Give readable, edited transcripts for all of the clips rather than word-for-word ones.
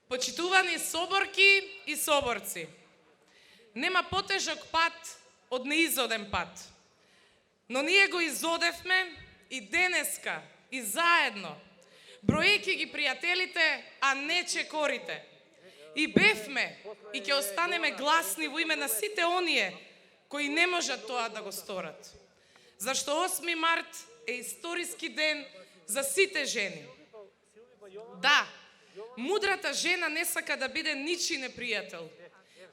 Почитувани соборки и соборци, нема потежок пат од неизоден пат. Но ние го изодевме и денеска, и заедно, броејќи ги пријателите, а не чекорите. И бевме, и ќе останеме гласни во име на сите оние кои не можат тоа да го сторат. Зашто 8 март е историски ден за сите жени. Да, мудрата жена не сака да биде ничи непријател,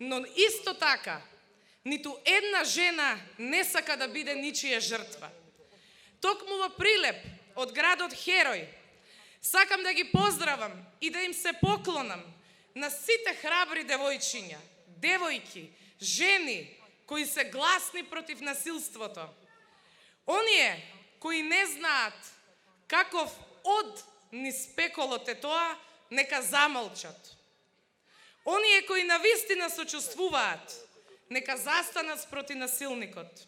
но исто така, ниту една жена не сака да биде ничија жртва. Токму во Прилеп од градот Херој, сакам да ги поздравам и да им се поклонам на сите храбри девојчиња, девојки, жени кои се гласни против насилството. Оние кои не знаат каков од низ пеколот е тоа, нека замолчат. Оние кои навистина сочувствуваат, нека застанат спроти насилникот.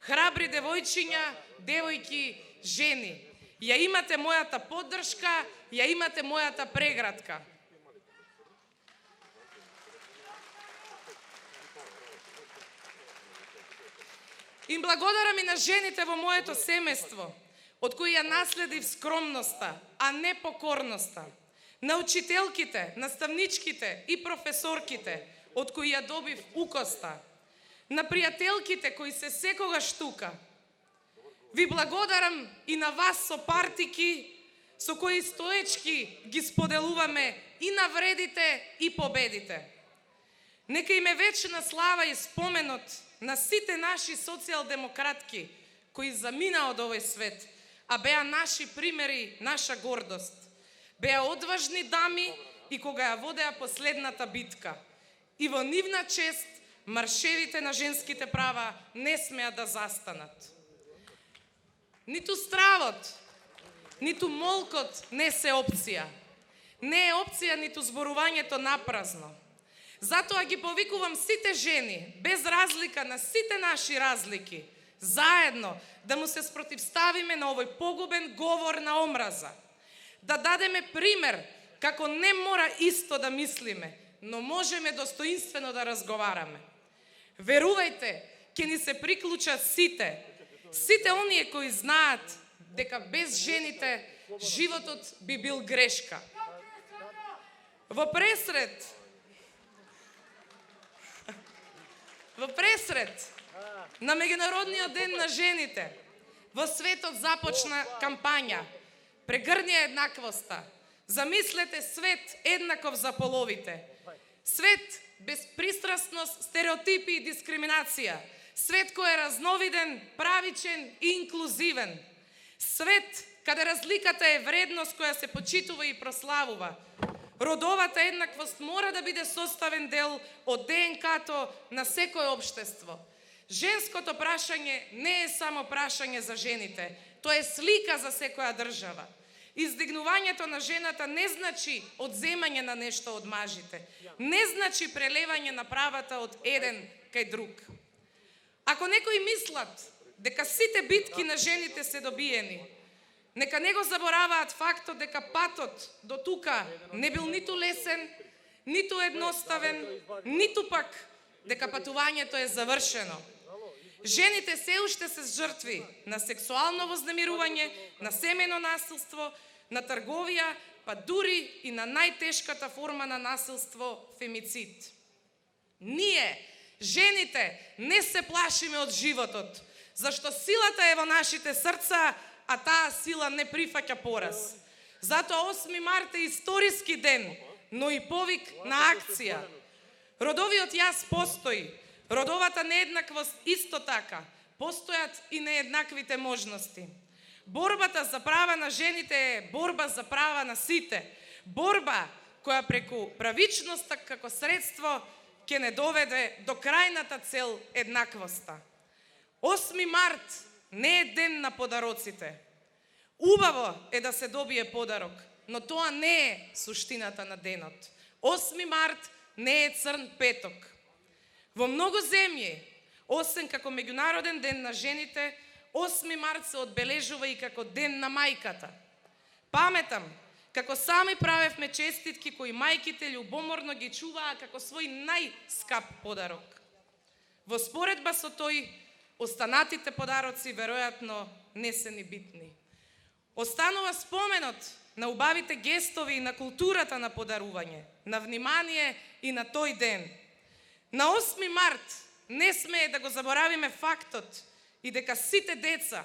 Храбри девојчиња, девојки, жени, ја имате мојата поддршка, ја имате мојата преградка. Им благодарам и на жените во моето семејство, од кои ја наследив скромноста, а не покорноста. На учителките, наставничките и професорките, од кои ја добив укоста. На пријателките кои се секогаш тука. Ви благодарам и на вас сопартики, со кои стоечки ги споделуваме и навредите и победите. Нека им е вечна слава и споменот на сите наши социјалдемократки кои замина од овој свет, а беа наши примери, наша гордост. Беа одважни дами и кога ја водеа последната битка. И во нивна чест маршевите на женските права не смеат да застанат. Ниту стравот, ниту молкот не се опција. Не е опција ниту зборувањето напразно. Затоа ги повикувам сите жени, без разлика на сите наши разлики, заедно да му се спротивставиме на овој погубен говор на омраза. Да дадеме пример како не мора исто да мислиме, но можеме достоинствено да разговараме. Верувајте, ќе ни се приклучат сите оние кои знаат дека без жените животот би бил грешка. Во пресред на Меѓународниот ден на жените, во светот започна кампања Прегрни еднаквоста. Замислете свет еднаков за половите. Свет без пристрасност, стереотипи и дискриминација. Свет кој е разновиден, правичен и инклузивен. Свет каде разликата е вредност која се почитува и прославува. Родовата еднаквост мора да биде составен дел од ДНК-то на секое општество. Женското прашање не е само прашање за жените, тоа е слика за секоја држава. Издигнувањето на жената не значи одземање на нешто од мажите, не значи прелевање на правата од еден кај друг. Ако некои мислат дека сите битки на жените се добиени, нека не го забораваат фактот дека патот до тука не бил ниту лесен, ниту едноставен, ниту пак дека патувањето е завршено. Жените се уште се жртви на сексуално вознемирување, на семејно насилство, на трговија, па дури и на најтешката форма на насилство – фемицид. Ние, жените, не се плашиме од животот, зашто силата е во нашите срца, а таа сила не прифаќа пораз. Затоа 8 март е историски ден, но и повик на акција. Родовиот јас постои, родовата нееднаквост исто така, постојат и нееднаквите можности. Борбата за права на жените е борба за права на сите. Борба која преку правичноста како средство ќе не доведе до крајната цел еднаквоста. 8 март не е ден на подароците. Убаво е да се добие подарок, но тоа не е суштината на денот. 8 март не е црн петок. Во многу земји, освен како Меѓународен ден на жените, 8 март се одбележува и како ден на мајката. Паметам како сами правевме честитки кои мајките љубоморно ги чуваа како свој најскап подарок. Во споредба со тој, останатите подароци веројатно не се ни битни. Останува споменот на убавите гестови и на културата на подарување, на внимание и на тој ден. На 8 март не смее да го заборавиме фактот и дека сите деца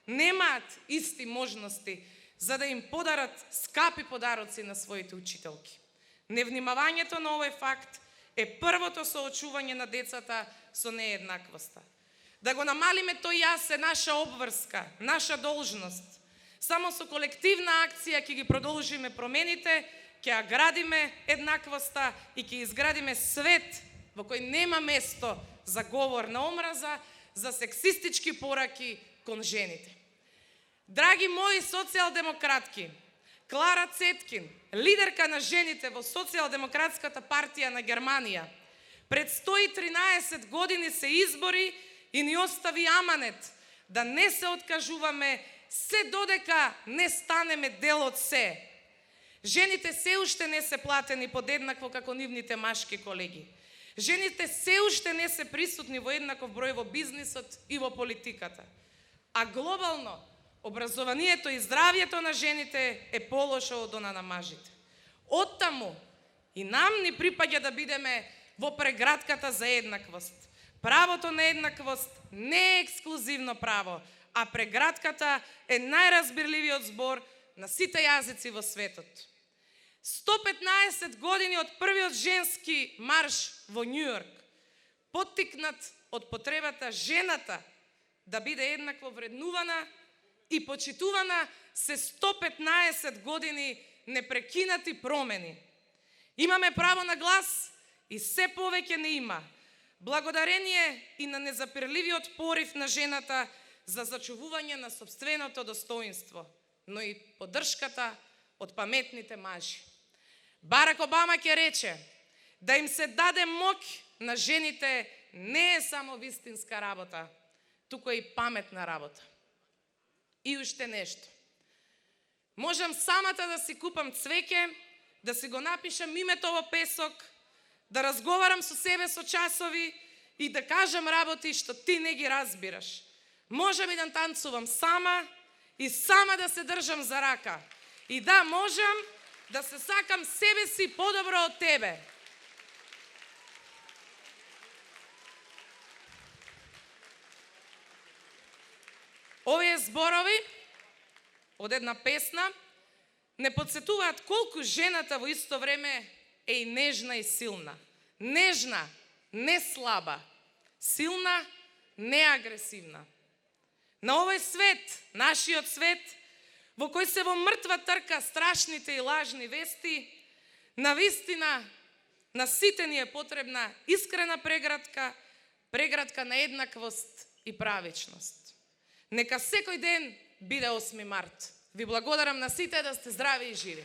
немаат исти можности за да им подарат скапи подароци на своите учителки. Невнимавањето на овој факт е првото соочување на децата со нееднаквоста. Да го намалиме тој јас е наша обврска, наша должност. Само со колективна акција ќе ги продолжиме промените, ќе ја градиме еднаквоста и ќе изградиме свет во кој нема место за говор на омраза, за сексистички пораки кон жените. Драги мои социјалдемократки, Клара Цеткин, лидерка на жените во Социјалдемократската партија на Германија, пред 113 години се избори и ни остави аманет да не се откажуваме се додека не станеме дел од се. Жените се уште не се платени подеднакво како нивните машки колеги. Жените се уште не се присутни во еднаков број во бизнисот и во политиката. А глобално, образованието и здравјето на жените е полошо од она на мажите. Оттаму и нам ни припаѓа да бидеме во прегратката за еднаквост. Правото на еднаквост не е ексклузивно право, а прегратката е најразбирливиот збор на сите јазици во светот. 115 години од првиот женски марш во Њујорк, поттикнат од потребата жената да биде еднакво вреднувана и почитувана, се 115 години непрекинати промени. Имаме право на глас и се повеќе не има, благодарение и на незапирливиот порив на жената за зачувување на сопственото достоинство, но и поддршката од паметните мажи. Барак Обама ќе рече да им се даде моќ на жените не е само вистинска работа, туку и паметна работа. И уште нешто. Можам самата да си купам цвеќе, да си го напишам името во песок, да разговарам со себе со часови и да кажам работи што ти не ги разбираш. Можам и да танцувам сама и сама да се држам за рака. И да, можам да се сакам себе си подобро од тебе. Овие зборови од една песна не подсетуваат колку жената во исто време е и нежна и силна. Нежна, не слаба. Силна, не агресивна. На овој свет, нашиот свет, во кој се во мртва трка страшните и лажни вести, навистина на сите ни е потребна искрена преградка, преградка на еднаквост и правичност. Нека секој ден биде 8 март. Ви благодарам на сите да сте здрави и живи.